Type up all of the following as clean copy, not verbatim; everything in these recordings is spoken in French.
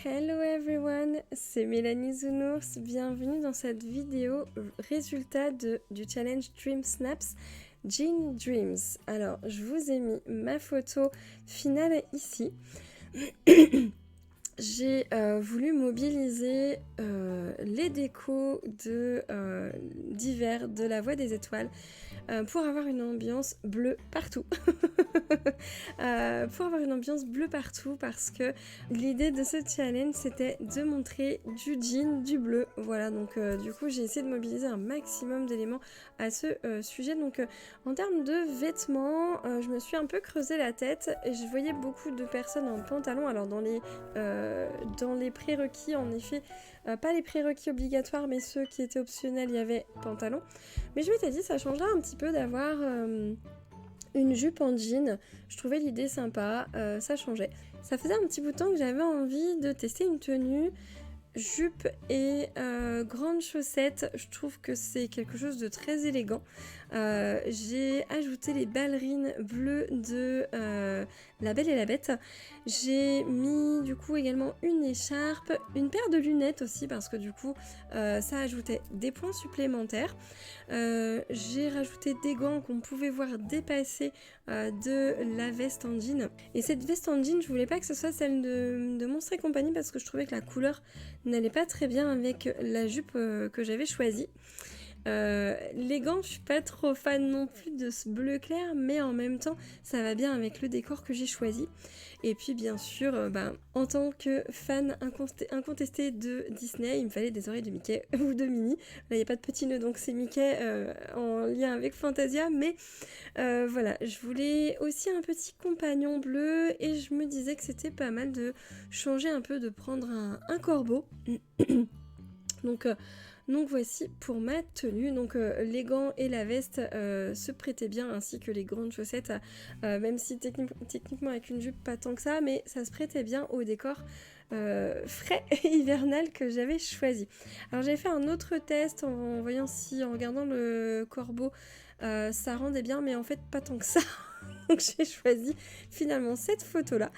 Hello everyone, c'est Mélanie Zounours, bienvenue dans cette vidéo résultat du challenge Dream Snaps Jean Dreams. Alors je vous ai mis ma photo finale ici. J'ai voulu mobiliser les décos d'hiver de la Voie des Étoiles pour avoir une ambiance bleue partout. Pour avoir une ambiance bleue partout parce que l'idée de ce challenge c'était de montrer du jean, du bleu. Voilà, donc du coup j'ai essayé de mobiliser un maximum d'éléments à ce sujet. Donc en termes de vêtements, je me suis un peu creusé la tête et je voyais beaucoup de personnes en pantalon. Alors dans les prérequis, en effet, pas les prérequis obligatoires, mais ceux qui étaient optionnels, il y avait pantalon. Mais je m'étais dit, ça changera un petit peu d'avoir une jupe en jean. Je trouvais l'idée sympa, ça changeait. Ça faisait un petit bout de temps que j'avais envie de tester une tenue jupe et grandes chaussettes. Je trouve que c'est quelque chose de très élégant. J'ai ajouté les ballerines bleues de La Belle et la Bête. J'ai mis du coup également une écharpe, une paire de lunettes aussi parce que du coup ça ajoutait des points supplémentaires. J'ai rajouté des gants qu'on pouvait voir dépasser de la veste en jean. Et cette veste en jean, je voulais pas que ce soit celle de Monstres et compagnie parce que je trouvais que la couleur n'allait pas très bien avec la jupe que j'avais choisie. Les gants, je suis pas trop fan non plus de ce bleu clair, mais en même temps, ça va bien avec le décor que j'ai choisi. Et puis bien sûr, en tant que fan incontesté de Disney, il me fallait des oreilles de Mickey ou de Minnie. Là, il n'y a pas de petit nœud, donc c'est Mickey en lien avec Fantasia, mais voilà, je voulais aussi un petit compagnon bleu et je me disais que c'était pas mal de changer un peu, de prendre un corbeau. Donc voici pour ma tenue. Donc les gants et la veste se prêtaient bien, ainsi que les grandes chaussettes, même si techniquement avec une jupe pas tant que ça, mais ça se prêtait bien au décor frais et hivernal que j'avais choisi. Alors j'avais fait un autre test en voyant si en regardant le corbeau ça rendait bien, mais en fait pas tant que ça. Donc j'ai choisi finalement cette photo là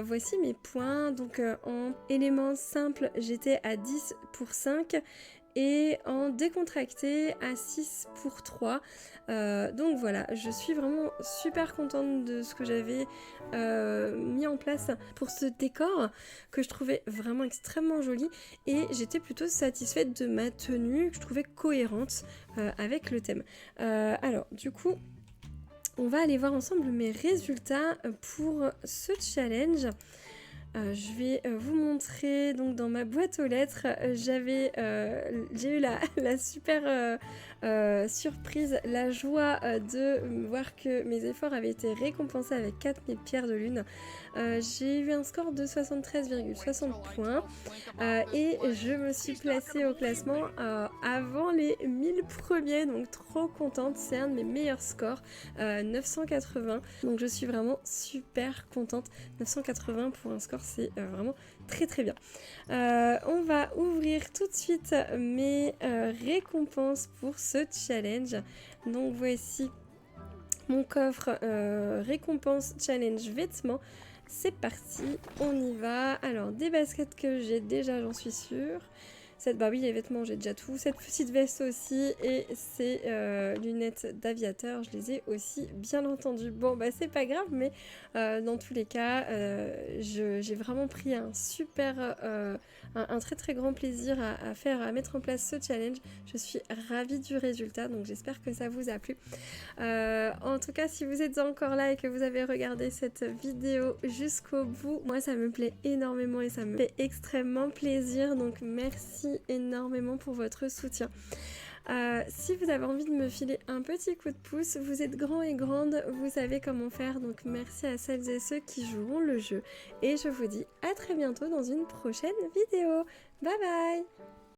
voici mes points. Donc en éléments simples j'étais à 10 pour 5 et en décontracté à 6 pour 3. Donc voilà, je suis vraiment super contente de ce que j'avais mis en place pour ce décor que je trouvais vraiment extrêmement joli et j'étais plutôt satisfaite de ma tenue que je trouvais cohérente avec le thème. Alors du coup, on va aller voir ensemble mes résultats pour ce challenge. Je vais vous montrer, donc dans ma boîte aux lettres, j'ai eu la super surprise, la joie de voir que mes efforts avaient été récompensés avec 4000 pierres de lune. J'ai eu un score de 73,60 points et je me suis placée au classement avant les 1000 premiers, donc trop contente, c'est un de mes meilleurs scores, 980, donc je suis vraiment super contente. 980 pour un score, c'est vraiment très très bien. On va ouvrir tout de suite mes récompenses pour ce challenge. Donc voici mon coffre récompense challenge vêtements. C'est parti, on y va. Alors des baskets que j'ai déjà, j'en suis sûre. Bah oui, les vêtements, j'ai déjà tout. Cette petite veste aussi et ces lunettes d'aviateur, je les ai aussi, bien entendu. Bon, bah c'est pas grave, mais dans tous les cas, j'ai vraiment pris un très très grand plaisir à mettre en place ce challenge. Je suis ravie du résultat, donc j'espère que ça vous a plu. En tout cas, si vous êtes encore là et que vous avez regardé cette vidéo jusqu'au bout, moi ça me plaît énormément et ça me fait extrêmement plaisir, donc merci énormément pour votre soutien. Si vous avez envie de me filer un petit coup de pouce, vous êtes grands et grandes, vous savez comment faire, donc merci à celles et ceux qui joueront le jeu et je vous dis à très bientôt dans une prochaine vidéo. Bye bye.